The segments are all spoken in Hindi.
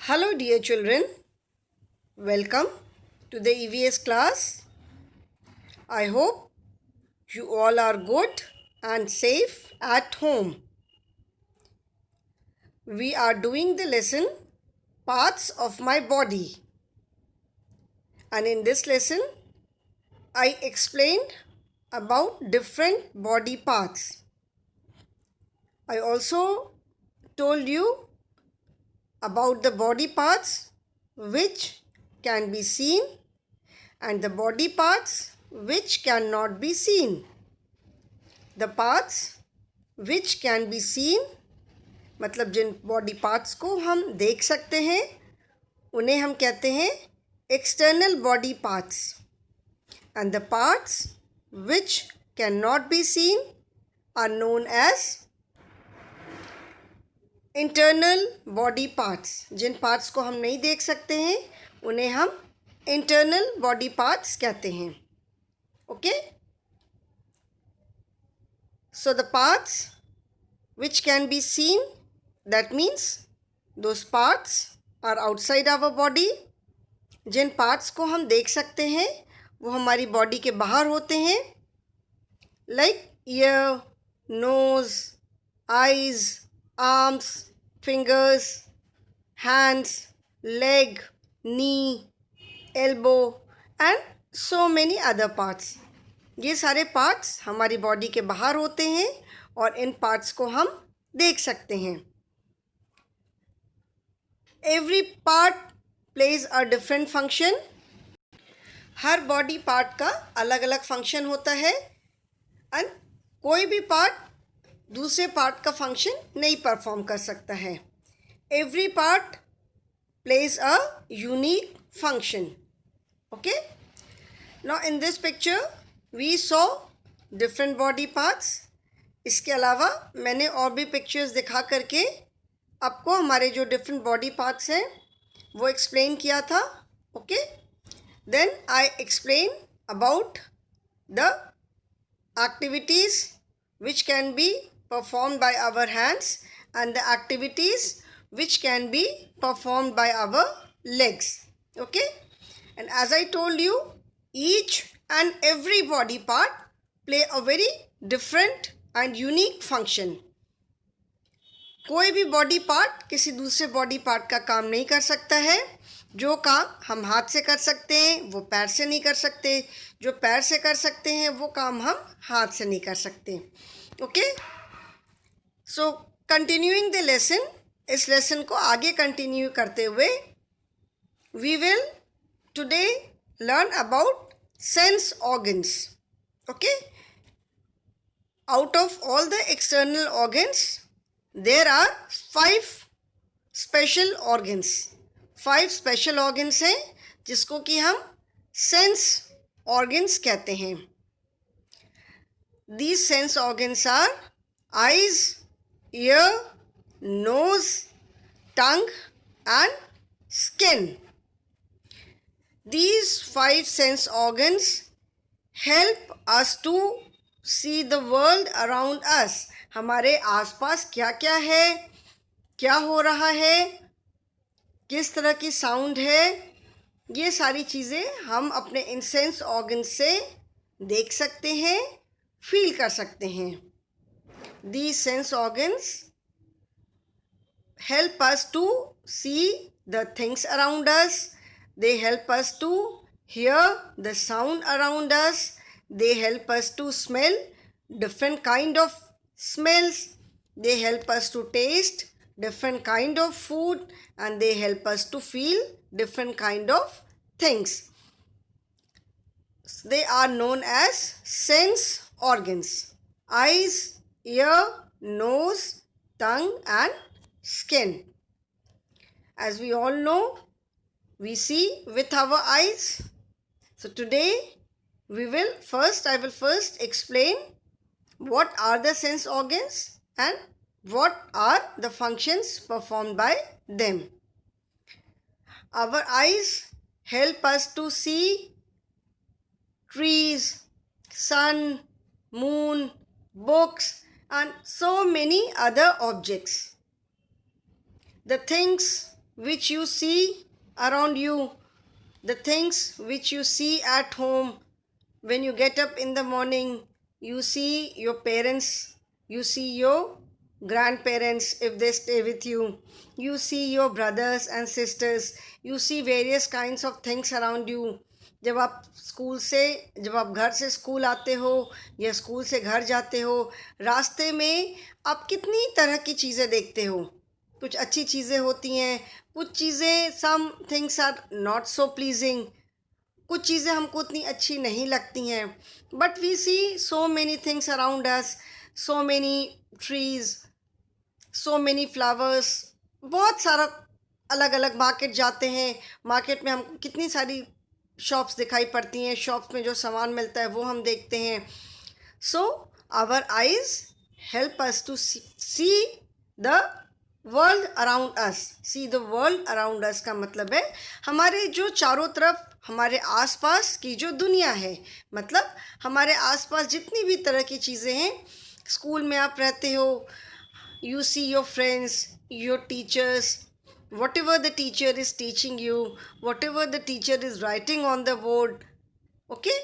Hello, dear children. Welcome to the EVS class. I hope you all are good and safe at home. We are doing the lesson Parts of My Body. And in this lesson, I explained about different body parts. I also told you about the body parts which can be seen and the body parts which cannot be seen. The parts which can be seen मतलब जिन बॉडी पार्ट्स को हम देख सकते हैं उन्हें हम कहते हैं external body parts and the parts which cannot be seen are known as internal body parts. जिन पार्ट्स को हम नहीं देख सकते हैं उन्हें हम इंटरनल बॉडी पार्ट्स कहते हैं. Okay, so the parts which can be seen, that means those parts are outside our body. जिन पार्ट्स को हम देख सकते हैं वो हमारी बॉडी के बाहर होते हैं, like ear, nose, eyes, arms, fingers, hands, leg, knee, elbow and so many other parts. ये सारे पार्ट्स हमारी बॉडी के बाहर होते हैं और इन पार्ट्स को हम देख सकते हैं. Every part plays a different function. Her body part का अलग अलग फंक्शन होता है एंड कोई भी पार्ट दूसरे पार्ट का फंक्शन नहीं परफॉर्म कर सकता है. Every part plays a unique function. Okay, now in this picture we saw different body parts. इसके अलावा मैंने और भी पिक्चर्स दिखा करके आपको हमारे जो डिफरेंट बॉडी पार्ट्स हैं वो एक्सप्लेन किया था. Okay, then I explain about the activities which can be performed by our hands and the activities which can be performed by our legs. Okay, and as I told you, each and every body part play a very different and unique function. कोई भी बॉडी पार्ट किसी दूसरे बॉडी पार्ट का काम नहीं कर सकता है. जो काम हम हाथ से कर सकते हैं वो पैर से नहीं कर सकते, जो पैर से कर सकते हैं वो काम हम हाथ से नहीं कर सकते. Okay, so continuing the lesson, इस लेसन को आगे कंटिन्यू करते हुए we will today learn about sense organs. Okay, out of all the external organs there are 5 special organs. 5 special organs हैं जिसको कि हम sense organs कहते हैं. These sense organs are eyes, ear, nose, tongue and skin. These 5 sense organs help us to C the world around अस. हमारे आसपास क्या क्या है, क्या हो रहा है, किस तरह की साउंड है, ये सारी चीज़ें हम अपने इन सेंस ऑर्गन से देख सकते हैं, फील कर सकते हैं. These sense organs help us to see the things around us. They help us to hear the sound around us. They help us to smell different kind of smells. They help us to taste different kind of food and they help us to feel different kind of things. They are known as sense organs. Eyes, ear, nose, tongue and skin. As we all know, we see with our eyes. So today I will first explain what are the sense organs and what are the functions performed by them. Our eyes help us to see trees, sun, moon, books and so many other objects. The things which you see around you, the things which you see at home. When you get up in the morning, you see your parents, you see your grandparents if they stay with you see your brothers and sisters, you see various kinds of things around you. जब आप स्कूल से जब आप घर से स्कूल आते हो या स्कूल से घर जाते हो, रास्ते में आप कितनी तरह की चीज़ें देखते हो. कुछ अच्छी चीज़ें होती हैं, कुछ चीज़ें some things are not so pleasing, कुछ चीज़ें हमको उतनी अच्छी नहीं लगती हैं. But we see so many things around us, so many trees, so many flowers. बहुत सारा अलग अलग मार्केट जाते हैं, मार्केट में हमको कितनी सारी शॉप्स दिखाई पड़ती हैं, शॉप्स में जो सामान मिलता है वो हम देखते हैं. So our eyes help us to see the world around us. See the world around us का मतलब है हमारे जो चारों तरफ हमारे आसपास की जो दुनिया है, मतलब हमारे आसपास जितनी भी तरह की चीज़ें हैं. स्कूल में आप रहते हो, you see your friends, your teachers, whatever the teacher is teaching you, whatever the teacher is writing on the board. okay?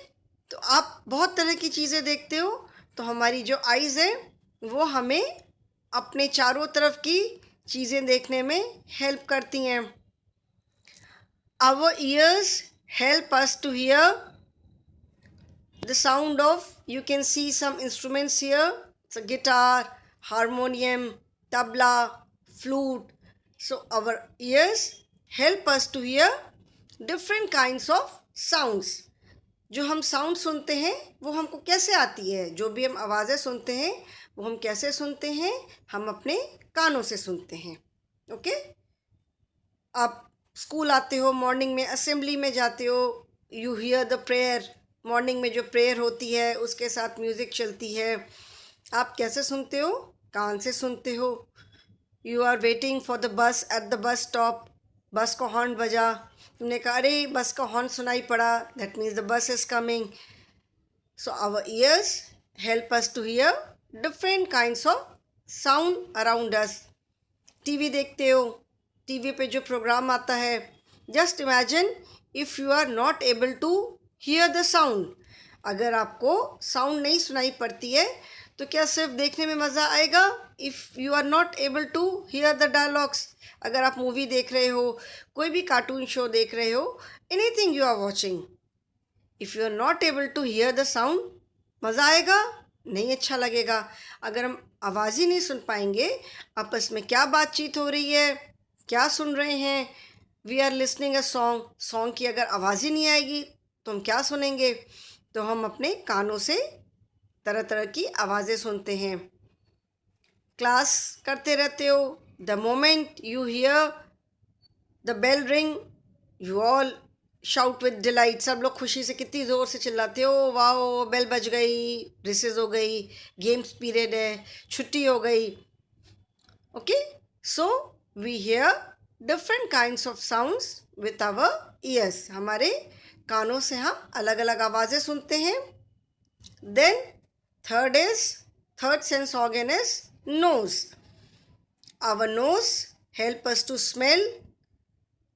तो आप बहुत तरह की चीज़ें देखते हो. तो हमारी जो आइज़ है वो हमें अपने चारों तरफ की चीज़ें देखने में हेल्प करती हैं. Our ears help us to hear the sound of, you can see some instruments here. So guitar, harmonium, tabla, flute. So our ears help us to hear different kinds of sounds. जो हम साउंड सुनते हैं वो हमको कैसे आती है, जो भी हम आवाज़ें सुनते हैं वो हम कैसे सुनते हैं, हम अपने कानों से सुनते हैं. ओके? आप स्कूल आते हो, मॉर्निंग में असेंबली में जाते हो, you hear the prayer. Morning में जो प्रेयर होती है उसके साथ म्यूज़िक चलती है. आप कैसे सुनते हो? कान से सुनते हो. You are waiting for the bus at the bus stop. Bus का हॉर्न बजा, तुमने कहा अरे बस का हॉर्न सुनाई पड़ा, that means the bus is coming. So our ears help us to hear different kinds of sound around us. TV देखते हो, टीवी पे जो प्रोग्राम आता है, just imagine if you are not able to hear the sound. अगर आपको साउंड नहीं सुनाई पड़ती है तो क्या सिर्फ देखने में मज़ा आएगा? If you are not able to hear the dialogues. अगर आप मूवी देख रहे हो, कोई भी कार्टून शो देख रहे हो, anything you are watching, if you are not able to hear the sound, मज़ा आएगा? नहीं अच्छा लगेगा. अगर हम आवाज़ ही नहीं सुन पाएंगे, आपस में क्या बातचीत हो रही है, क्या सुन रहे हैं, we are listening a song, song की अगर आवाज़ ही नहीं आएगी तो हम क्या सुनेंगे? तो हम अपने कानों से तरह तरह की आवाज़ें सुनते हैं. क्लास करते रहते हो, the moment you hear the bell ring, you all shout with delight. सब लोग खुशी से कितनी ज़ोर से चिल्लाते हो, वाओ बेल बज गई, रिसेस हो गई, गेम्स पीरियड है, छुट्टी हो गई. Okay? So we hear different kinds of sounds with our ears. हमारे कानों से हम अलग अलग आवाज़ें सुनते हैं. Then third sense organ is nose. Our nose help us to smell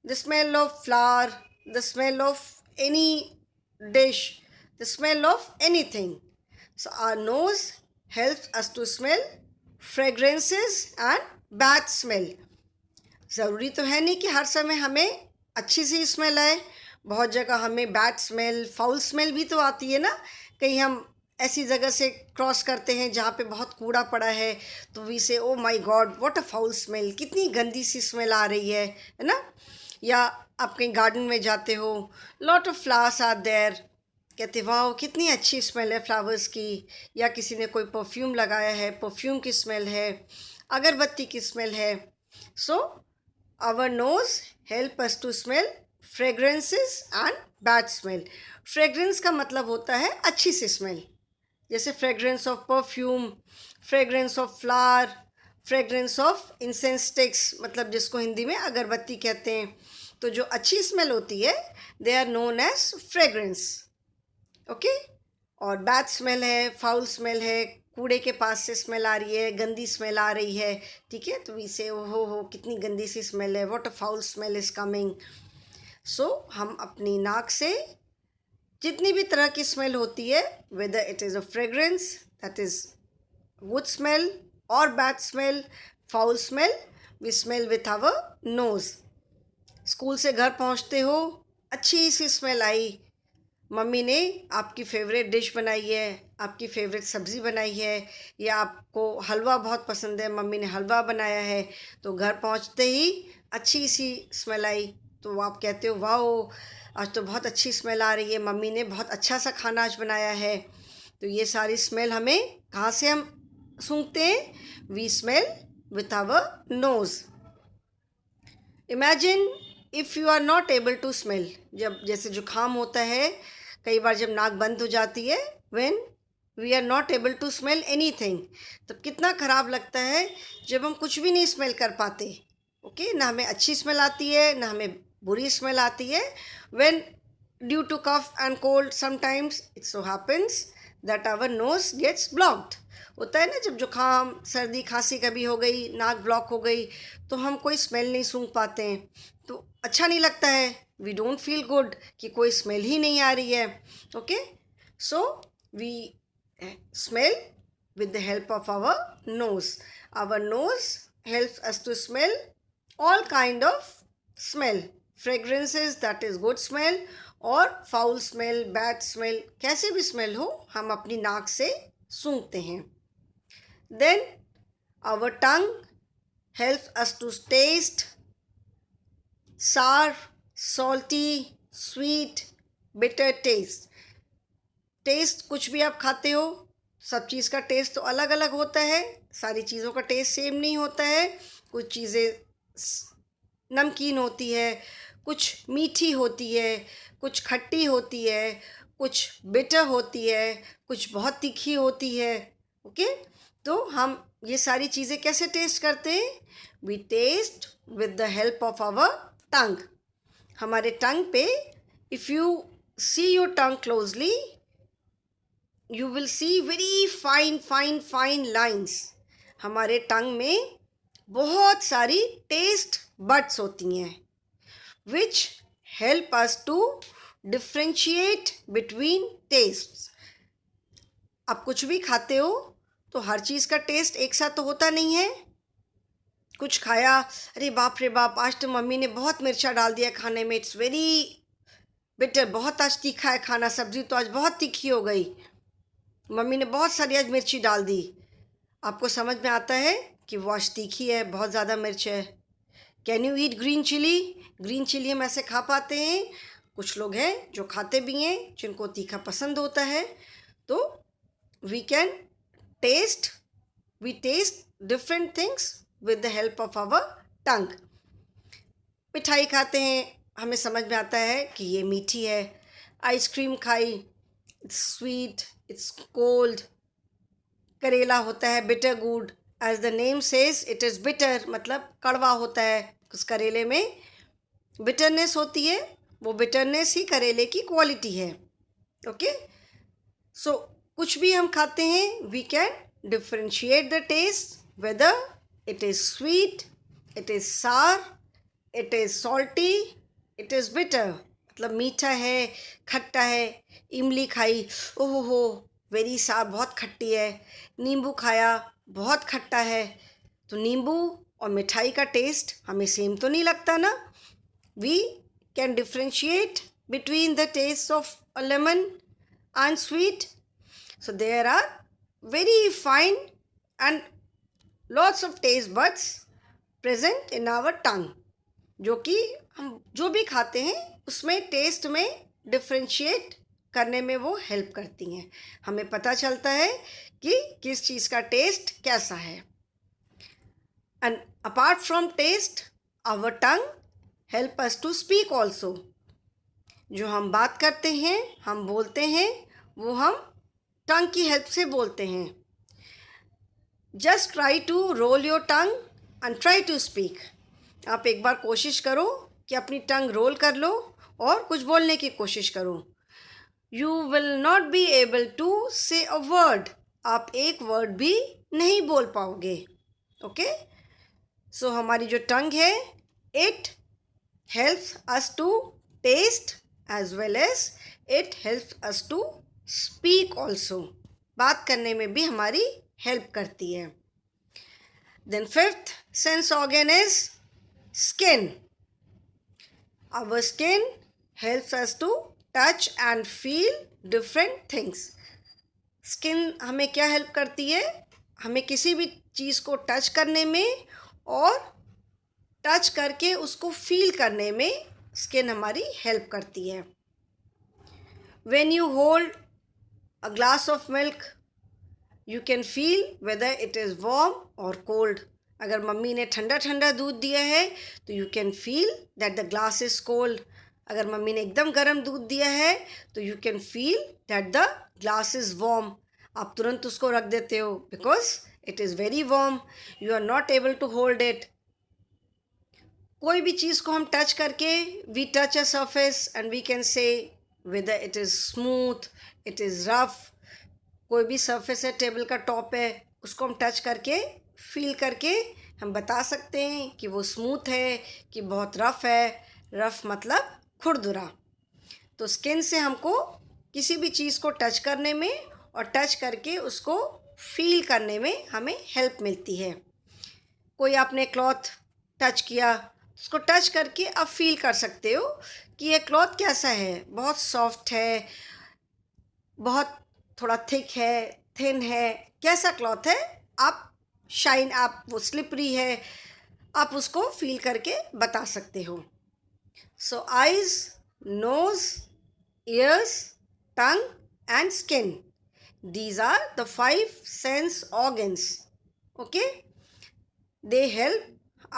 the smell of flower, the smell of any dish, the smell of anything. So our nose helps us to smell fragrances and bad smell. ज़रूरी तो है नहीं कि हर समय हमें अच्छी सी स्मेल आए. बहुत जगह हमें बैड स्मेल, फाउल स्मेल भी तो आती है ना. कहीं हम ऐसी जगह से क्रॉस करते हैं जहाँ पे बहुत कूड़ा पड़ा है, तो वी से oh my God what a foul smell, कितनी गंदी सी स्मेल आ रही है ना. या आप कहीं गार्डन में जाते हो, lot of flowers are there, कहते वाह कितनी अच्छी स्मेल है फ्लावर्स की. या किसी ने कोई परफ्यूम लगाया है, परफ्यूम की स्मेल है, अगरबत्ती की स्मेल है. So our nose help us to smell fragrances and bad smell. Fragrance का मतलब होता है अच्छी सी स्मेल, जैसे fragrance of perfume, fragrance of flower, fragrance of incense sticks, मतलब जिसको हिंदी में अगरबत्ती कहते हैं. तो जो अच्छी स्मेल होती है they are known as fragrance. Okay? और बैड स्मेल है, फाउल स्मेल है, कूड़े के पास से स्मेल आ रही है, गंदी स्मेल आ रही है, ठीक है, तो वी से हो कितनी गंदी सी स्मेल है, what a foul smell is coming. So हम अपनी नाक से जितनी भी तरह की स्मेल होती है, whether it is a fragrance that is good smell और bad smell, foul smell, we smell with our nose. School से घर पहुंचते हो, अच्छी सी स्मेल आई, मम्मी ने आपकी फ़ेवरेट डिश बनाई है, आपकी फ़ेवरेट सब्ज़ी बनाई है, या आपको हलवा बहुत पसंद है, मम्मी ने हलवा बनाया है, तो घर पहुंचते ही अच्छी सी स्मेल आई, तो आप कहते हो वाओ, आज तो बहुत अच्छी स्मेल आ रही है, मम्मी ने बहुत अच्छा सा खाना आज बनाया है। तो ये सारी स्मेल हमें कहाँ से हम सूंघते हैं? We smell with our nose. Imagine if you are not able to smell, जब जैसे जुकाम होता है, कई बार जब नाक बंद हो जाती है, when we are not able to smell anything, तब कितना ख़राब लगता है जब हम कुछ भी नहीं स्मेल कर पाते। ओके, ना हमें अच्छी स्मेल आती है, ना हमें बुरी स्मेल आती है। When due to cough and cold sometimes it so happens that our nose gets blocked. होता है ना, जब जुकाम सर्दी खांसी कभी हो गई, नाक ब्लॉक हो गई, तो हम कोई स्मेल नहीं सूंघ पाते हैं, तो अच्छा नहीं लगता है, वी डोंट फील गुड कि कोई स्मेल ही नहीं आ रही है। Okay, so we smell with the help of our nose. Our nose helps us to smell all kind of smell, fragrances that is good smell और foul smell, bad smell, कैसे भी smell हो हम अपनी नाक से सूंघते हैं। Then our tongue helps us to taste sour, salty, sweet, bitter taste. Taste कुछ भी आप खाते हो, सब चीज़ का टेस्ट तो अलग अलग होता है, सारी चीज़ों का टेस्ट सेम नहीं होता है। कुछ चीज़ें नमकीन होती है, कुछ मीठी होती है, कुछ खट्टी होती है, कुछ बिटर होती है, कुछ बहुत तीखी होती है। ओके, तो हम ये सारी चीज़ें कैसे टेस्ट करते हैं? We taste with the help of our tongue. हमारे टंग पे, if you see your tongue closely, you will see very fine lines. हमारे टंग में बहुत सारी टेस्ट बड्स होती हैं which help us to differentiate between tastes. आप कुछ भी खाते हो तो हर चीज़ का टेस्ट एक साथ तो होता नहीं है। कुछ खाया, अरे बाप रे बाप, आज तो मम्मी ने बहुत मिर्चा डाल दिया खाने में, इट्स वेरी बिटर, बहुत आज तीखा है खाना, सब्ज़ी तो आज बहुत तीखी हो गई, मम्मी ने बहुत सारी आज मिर्ची डाल दी। आपको समझ में आता है कि वो आज तीखी है, बहुत ज़्यादा मिर्च है। Can you eat green chili? Green chili हम ऐसे खा पाते हैं। कुछ लोग हैं जो खाते भी हैं, जिनको तीखा पसंद होता है। तो we taste different things with the help of our tongue. मिठाई खाते हैं, हमें समझ में आता है कि ये मीठी है। आइसक्रीम खाई, इट्स स्वीट, इट्स कोल्ड। करेला होता है bitter gourd, as the name says it is bitter, मतलब कड़वा होता है। उस करेले में बिटरनेस होती है, वो बिटरनेस ही करेले की क्वालिटी है। ओके, सो कुछ भी हम खाते हैं, we can differentiate the taste whether it is sweet, it is sour, it is salty, it is bitter, मतलब मीठा है, खट्टा है। इमली खाई, ओहो हो वेरी सार, बहुत खट्टी है। नींबू खाया, बहुत खट्टा है। तो नींबू और मिठाई का टेस्ट हमें सेम तो नहीं लगता ना। We can differentiate between the taste of a lemon and sweet. So there are very fine and lots of taste buds present in our tongue, जो कि हम जो भी खाते हैं उसमें टेस्ट में डिफ्रेंशिएट करने में वो हेल्प करती हैं। हमें पता चलता है कि किस चीज़ का टेस्ट कैसा है। And apart from taste, our tongue help us to speak also. जो हम बात करते हैं, हम बोलते हैं, वो हम टंग की हेल्प से बोलते हैं। Just try to roll your tongue and try to speak. आप एक बार कोशिश करो कि अपनी टंग रोल कर लो और कुछ बोलने की कोशिश करो। You will not be able to say a word आप एक वर्ड भी नहीं बोल पाओगे। ओके, सो हमारी जो टंग है, it helps us to taste as well as it helps us to speak also. बात करने में भी हमारी हेल्प करती है। Then fifth sense organ is skin. Our skin helps us to touch and feel different things. Skin हमें क्या हेल्प करती है? हमें किसी भी चीज़ को टच करने में और टच करके उसको फील करने में स्किन हमारी हेल्प करती है। When you hold a glass of milk, you can feel whether it is warm or cold. अगर मम्मी ने ठंडा ठंडा दूध दिया है तो you can feel that the glass is cold. अगर मम्मी ने एकदम गर्म दूध दिया है तो you can feel that the glass is warm. आप तुरंत उसको रख देते हो because it is very warm, you are not able to hold it. कोई भी चीज़ को हम टच करके we touch a surface and we can से weather it is smooth, it is rough. कोई भी सरफेस है, टेबल का टॉप है, उसको हम टच करके फील करके हम बता सकते हैं कि वो स्मूथ है कि बहुत रफ़ है। रफ़ मतलब खुरदुरा। तो स्किन से हमको किसी भी चीज़ को टच करने में और टच करके उसको फील करने में हमें हेल्प मिलती है। कोई आपने क्लॉथ टच किया, उसको टच करके आप फील कर सकते हो कि ये क्लॉथ कैसा है, बहुत सॉफ्ट है, बहुत थोड़ा थिक है, थिन है, कैसा क्लॉथ है। आप शाइन, आप वो स्लिपरी है, आप उसको फील करके बता सकते हो। So eyes, nose, ears, tongue and skin, these are the 5 sense organs. Okay, they help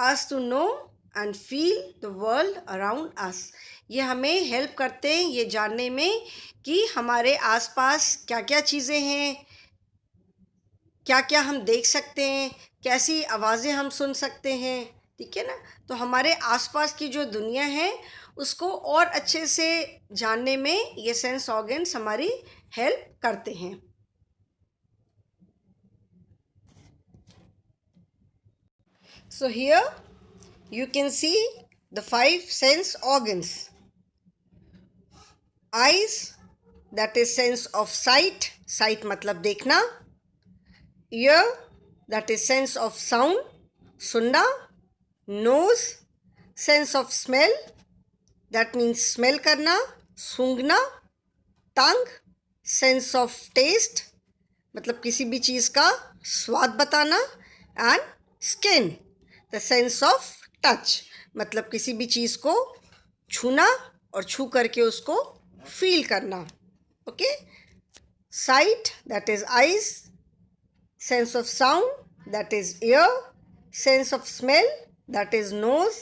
us to know and feel the world around us. ये हमें हेल्प करते हैं ये जानने में कि हमारे आसपास क्या क्या चीज़ें हैं, क्या क्या हम देख सकते हैं, कैसी आवाज़ें हम सुन सकते हैं। ठीक है ना? तो हमारे आसपास की जो दुनिया है उसको और अच्छे से जानने में ये सेंस ऑर्गन्स हमारी हेल्प करते हैं। So here you can see the 5 sense organs. Eyes, that is sense of sight. Sight मतलब देखना. Ear, that is sense of sound. सुनना. Nose, sense of smell. That means smell करना, सूंघना. Tongue, sense of taste. मतलब किसी भी चीज़ का स्वाद बताना. And skin, the sense of touch, मतलब किसी भी चीज़ को छूना और छू करके उसको फील करना। Okay, sight that is eyes, sense of sound that is ear, sense of smell that is nose,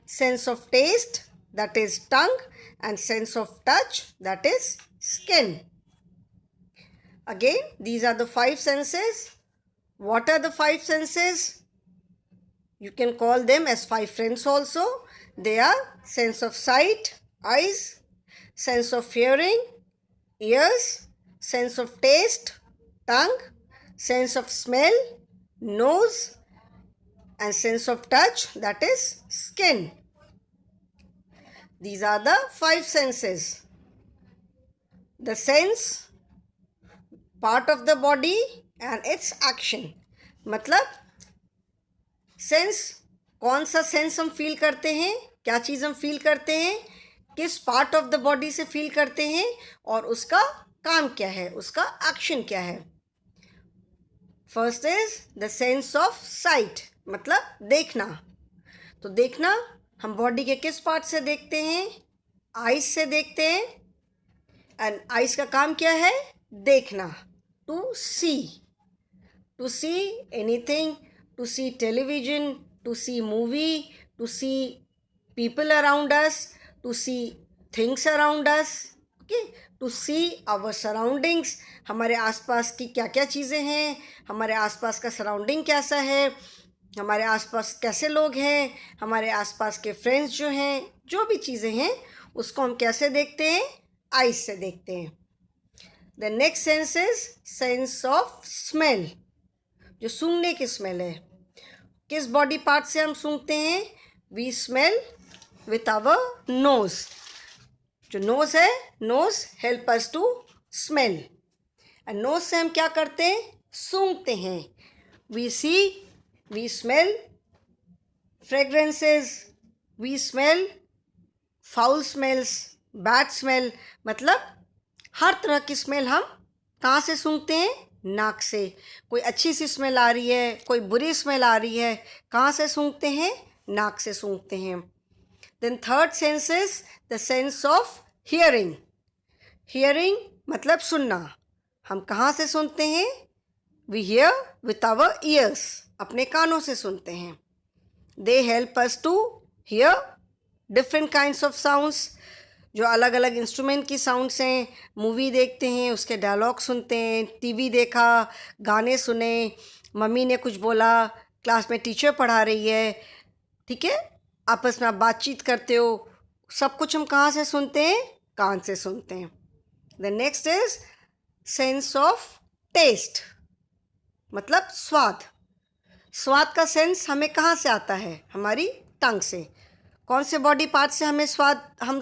sense of taste that is tongue and sense of touch that is skin. Again, these are the 5 senses. What are the 5 senses? You can call them as 5 friends also. They are sense of sight, eyes, sense of hearing, ears, sense of taste, tongue, sense of smell, nose, and sense of touch, that is skin. These are the 5 senses. The sense part of the body and its action. मतलब सेंस, कौन सा सेंस हम फील करते हैं, क्या चीज़ हम फील करते हैं, किस पार्ट ऑफ द बॉडी से फील करते हैं और उसका काम क्या है, उसका एक्शन क्या है। First is the sense of site, मतलब देखना। तो देखना हम बॉडी के किस पार्ट से देखते हैं, आइज से देखते हैं। एंड आइज का काम क्या है, देखना, to see anything, to see television, to see movie, to see people around us, to see things around us, okay, to see our surroundings. हमारे आसपास की क्या क्या चीज़ें हैं, हमारे आसपास का सराउंडिंग कैसा है, हमारे आसपास कैसे लोग हैं, हमारे आसपास के फ्रेंड्स जो हैं, जो भी चीज़ें हैं उसको हम कैसे देखते हैं, आइज से देखते हैं। The next sense is sense of smell, जो सूंघने की स्मेल है। किस बॉडी पार्ट से हम सूंघते हैं? We smell with our nose. जो नोज है, nose help us to smell, and nose से हम क्या करते हैं? सूंघते हैं। We see, we smell fragrances, we smell foul smells, bad smell, मतलब हर तरह की स्मेल हम कहाँ से सूंघते हैं? नाक से। कोई अच्छी सी स्मेल आ रही है, कोई बुरी स्मेल आ रही है, कहाँ से सूंघते हैं? नाक से सूंघते हैं। Then third sense is the sense of hearing. Hearing मतलब सुनना। हम कहाँ से सुनते हैं? We hear with our ears, अपने कानों से सुनते हैं। They help us to hear different kinds of sounds, जो अलग अलग इंस्ट्रूमेंट की साउंड्स हैं। मूवी देखते हैं, उसके डायलॉग सुनते हैं, टीवी देखा, गाने सुने, मम्मी ने कुछ बोला, क्लास में टीचर पढ़ा रही है, ठीक है, आपस में आप बातचीत करते हो, सब कुछ हम कहाँ से सुनते हैं? कान से सुनते हैं। The next is sense of taste, मतलब स्वाद। स्वाद का सेंस हमें कहाँ से आता है? हमारी टंग से। कौन से बॉडी पार्ट से हमें स्वाद हम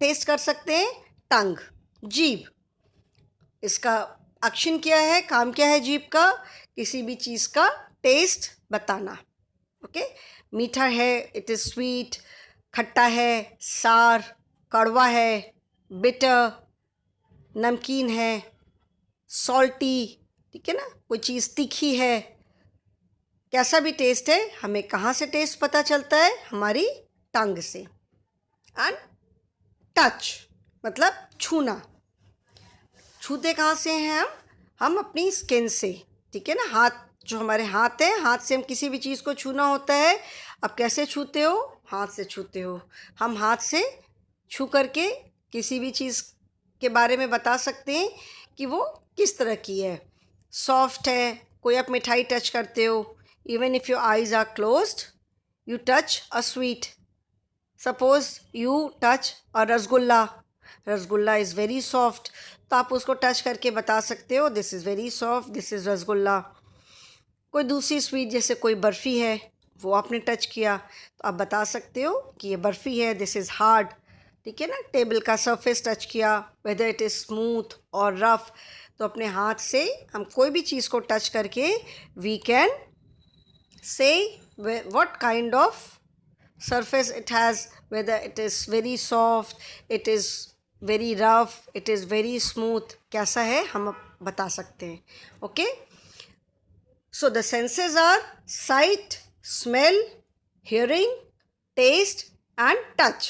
टेस्ट कर सकते हैं? टंग, जीभ। इसका एक्शन क्या है, काम क्या है जीभ का? किसी भी चीज़ का टेस्ट बताना। ओके, मीठा है, इट इज़ स्वीट, खट्टा है, सार, कड़वा है, बिटर, नमकीन है, सॉल्टी, ठीक है ना, कोई चीज़ तीखी है, कैसा भी टेस्ट है, हमें कहाँ से टेस्ट पता चलता है? हमारी टंग से। एंड टच मतलब छूना। छूते कहाँ से हैं हम अपनी स्किन से, ठीक है ना। हाथ, जो हमारे हाथ है, हाथ से हम किसी भी चीज़ को छूना होता है। अब कैसे छूते हो? हाथ से छूते हो। हम हाथ से छू करके किसी भी चीज़ के बारे में बता सकते हैं कि वो किस तरह की है। सॉफ्ट है, कोई आप मिठाई टच करते हो, even if your eyes are closed, you touch a sweet. Suppose you touch a rasgulla, rasgulla is very soft, तो आप उसको टच करके बता सकते हो this is very soft, this is rasgulla. कोई दूसरी स्वीट, जैसे कोई बर्फ़ी है, वो आपने टच किया तो आप बता सकते हो कि ये बर्फ़ी है, दिस इज़ हार्ड, ठीक है ना। टेबल का सरफेस टच किया, वेदर इट इज़ स्मूथ और रफ़, तो अपने हाथ से हम कोई भी चीज़ को टच करके we can say what kind of surface it has, whether it is very soft, it is very rough, it is very smooth, कैसा है हम बता सकते हैं। Okay, so the senses are sight, smell, hearing, taste and touch,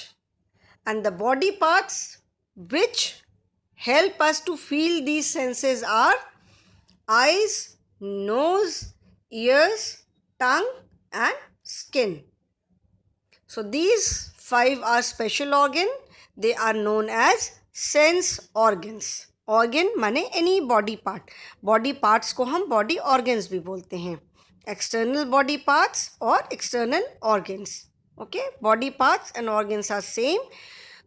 and the body parts which help us to feel these senses are eyes, nose, ears, tongue and skin. So these 5 are special organ. They are known as sense organs. Organ माने any body part. Body parts को हम body organs भी बोलते हैं. External body parts और external organs. Okay, body parts and organs are same.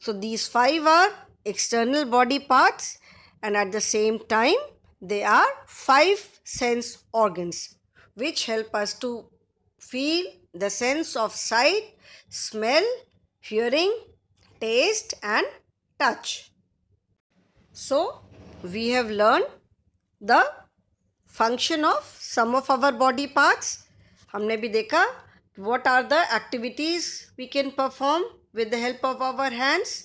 So these 5 are external body parts, and at the same time they are 5 sense organs which help us to feel the sense of sight, smell, hearing, taste and touch. So we have learned the function of some of our body parts. हमने भी देखा what are the activities we can perform with the help of our hands.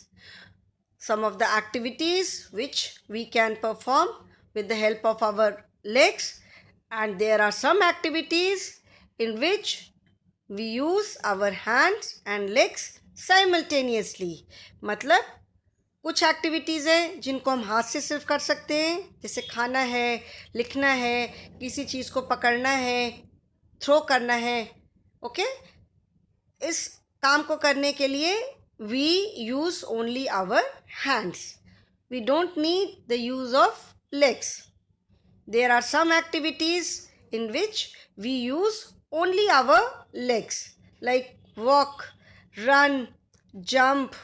Some of the activities which we can perform with the help of our legs, and there are some activities in which we use our hands and legs simultaneously. मतलब कुछ एक्टिविटीज़ हैं जिनको हम हाथ से सिर्फ कर सकते हैं, जैसे खाना है, लिखना है, किसी चीज़ को पकड़ना है, थ्रो करना है। ओके, इस काम को करने के लिए we use only our hands. We don't need the use of legs. There are some activities in which we use only our legs, like walk, run, jump,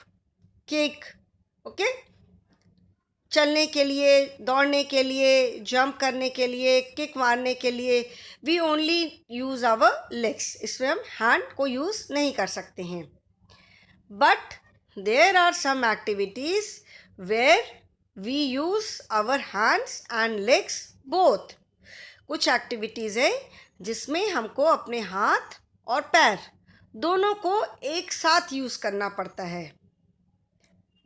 kick. Okay, चलने के लिए, दौड़ने के लिए, जंप करने के लिए, किक मारने के लिए we only use our legs, इसमें हम हैंड को यूज़ नहीं कर सकते हैं. But there are some activities where we use our hands and legs both. कुछ एक्टिविटीज़ है जिसमें हमको अपने हाथ और पैर दोनों को एक साथ यूज़ करना पड़ता है.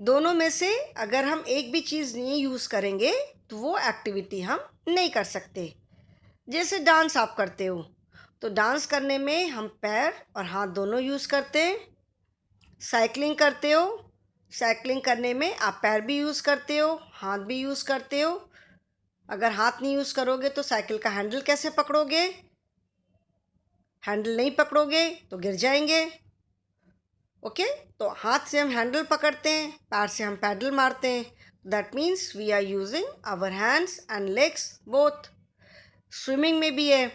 दोनों में से अगर हम एक भी चीज़ नहीं यूज़ करेंगे तो वो एक्टिविटी हम नहीं कर सकते. जैसे डांस आप करते हो तो डांस करने में हम पैर और हाथ दोनों यूज़ करते हैं. साइकिलिंग करते हो, साइकिलिंग करने में आप पैर भी यूज़ करते हो, हाथ भी यूज़ करते हो. अगर हाथ नहीं यूज़ करोगे तो साइकिल का हैंडल कैसे पकड़ोगे? हैंडल नहीं पकड़ोगे तो गिर जाएंगे. ओके, तो हाथ से हम हैंडल पकड़ते हैं, पैर से हम पैडल मारते हैं. That means we are using our hands and legs both. Swimming में भी है.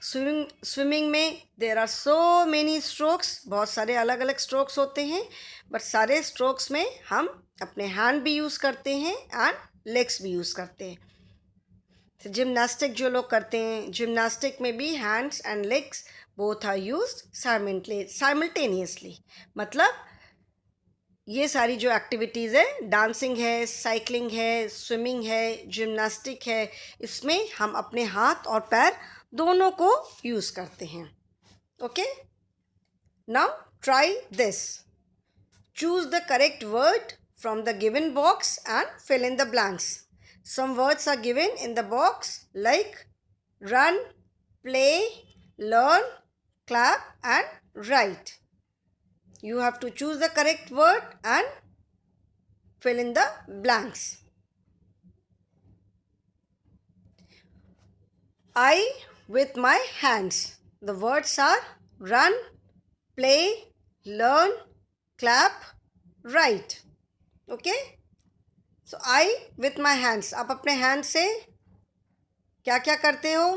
स्विमिंग में there are so many strokes, बहुत सारे अलग अलग स्ट्रोक्स होते हैं. बट सारे स्ट्रोक्स में हम अपने हैंड भी यूज़ करते हैं एंड लेग्स भी यूज़ करते हैं. तो जिम्नास्टिक जो लोग करते हैं, जिम्नास्टिक में भी hands and legs both are used simultaneously. मतलब ये सारी जो एक्टिविटीज़ है, डांसिंग है, साइकिलिंग है, स्विमिंग है, जिम्नास्टिक है, इसमें हम अपने हाथ और पैर दोनों को यूज़ करते हैं. Okay, now try this. Choose the correct word from the given box and fill in the blanks. Some words are given in the box like run, play, learn, clap and write. You have to choose the correct word and fill in the blanks. I with my hands. The words are run, play, learn, clap, write. Okay? So I with my hands. आप अपने हैंड से क्या क्या करते हो?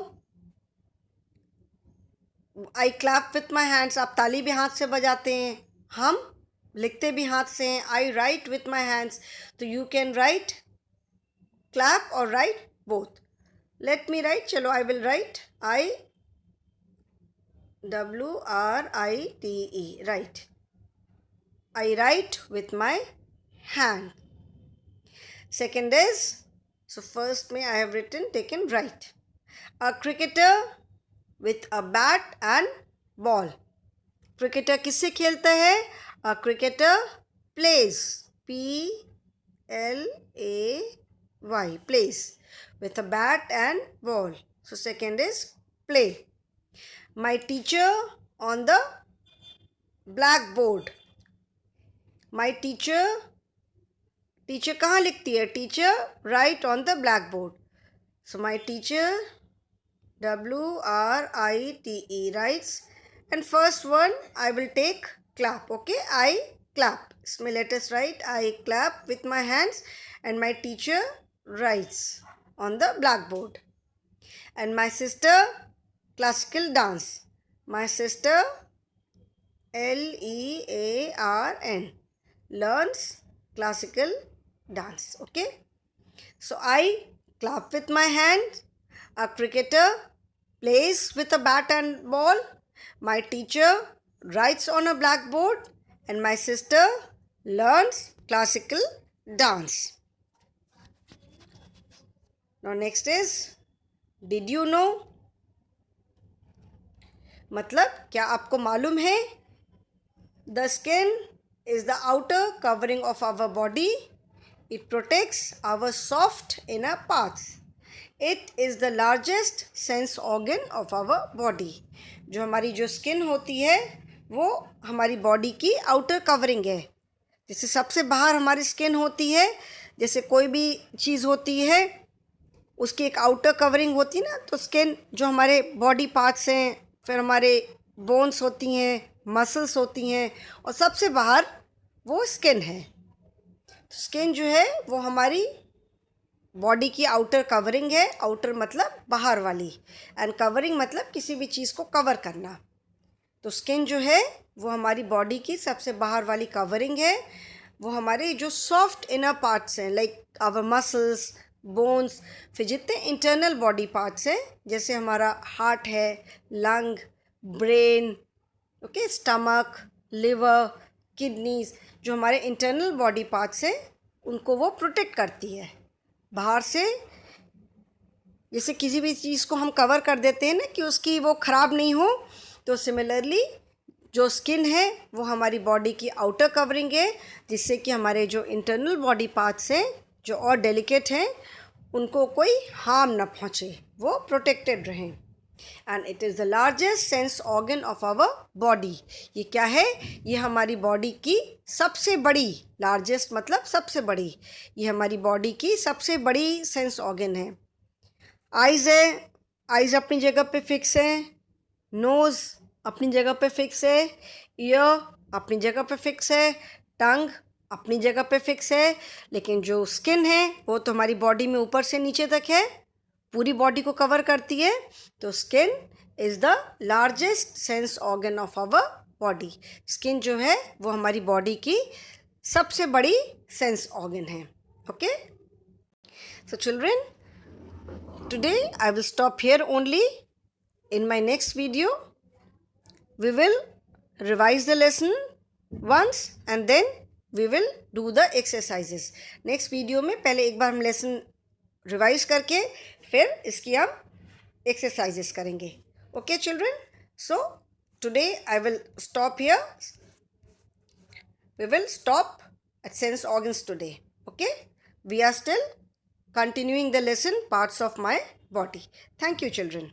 I clap with my hands. आप ताली भी हाथ से बजाते हैं. हम लिखते भी हाथ से हैं. I write with my hands. तो you can write, clap or write both. Let me write. चलो, I will write. WRITE. Write. I write with my hand. Second is, so first I have taken write. A cricketer with a bat and ball. Cricketer किससे खेलता है? A cricketer plays. PLAY. Plays with a bat and ball. So second is play. My teacher on the blackboard. My teacher कहाँ लिखती है? Teacher write on the blackboard. So my teacher WRITE writes, and first one I will take clap. Okay, I clap. इसमें let us write I clap with my hands and my teacher writes on the blackboard. And my sister classical dance. My sister LEARN learns classical dance. Okay, so I clap with my hand. A cricketer plays with a bat and ball. My teacher writes on a blackboard and my sister learns classical dance. Now next is, did you know? मतलब क्या आपको मालूम है? The skin is the outer covering of our body. It protects our soft inner parts. It is the largest sense organ of our body. जो हमारी जो स्किन होती है वो हमारी बॉडी की आउटर कवरिंग है. जैसे सबसे बाहर हमारी स्किन होती है, जैसे कोई भी चीज़ होती है उसकी एक आउटर कवरिंग होती है ना, तो स्किन जो हमारे बॉडी पार्ट्स हैं, फिर हमारे बोन्स होती हैं, मसल्स होती हैं, और सबसे बाहर वो स्किन है. तो स्किन जो है वो हमारी बॉडी की आउटर कवरिंग है. आउटर मतलब बाहर वाली, एंड कवरिंग मतलब किसी भी चीज़ को कवर करना. तो स्किन जो है वो हमारी बॉडी की सबसे बाहर वाली कवरिंग है. वो हमारे जो सॉफ्ट इनर पार्ट्स हैं, लाइक आवर मसल्स, बोन्स, फिर जितने इंटरनल बॉडी पार्ट्स हैं, जैसे हमारा हार्ट है, lung, brain, okay, stomach, liver, kidneys, जो हमारे इंटरनल बॉडी पार्ट्स हैं उनको वो प्रोटेक्ट करती है बाहर से। जैसे किसी भी चीज़ को हम कवर कर देते हैं ना कि उसकी वो ख़राब नहीं हो, तो सिमिलरली जो स्किन है वो हमारी बॉडी की आउटर कवरिंग है, जिससे कि हमारे जो इंटरनल बॉडी पार्ट्स हैं जो और डेलिकेट हैं उनको कोई हार्म ना पहुँचे, वो प्रोटेक्टेड रहें। And it is the largest sense organ of our body. ये क्या है? ये हमारी बॉडी की सबसे बड़ी, लार्जेस्ट मतलब सबसे बड़ी, ये हमारी बॉडी की सबसे बड़ी सेंस ऑर्गन है। आइज़ है, आइज़ अपनी जगह पे फिक्स है, नोज़ अपनी जगह पे फिक्स है, ईयर अपनी जगह पे फिक्स है, टंग अपनी जगह पे फिक्स है, लेकिन जो स्किन है वो तो हमारी बॉडी में ऊपर से नीचे तक है, पूरी बॉडी को कवर करती है। तो skin is the largest sense organ of our body. Skin जो है वो हमारी बॉडी की सबसे बड़ी सेंस ऑर्गन है। Okay, so children, today I will stop here only. In my next video we will revise the lesson once and then we will do the exercises. Next video में पहले एक बार हम lesson revise करके फिर इसकी हम exercises करेंगे. Okay children, so today I will stop here. We will stop at sense organs today. Okay, we are still continuing the lesson parts of my body. Thank you children.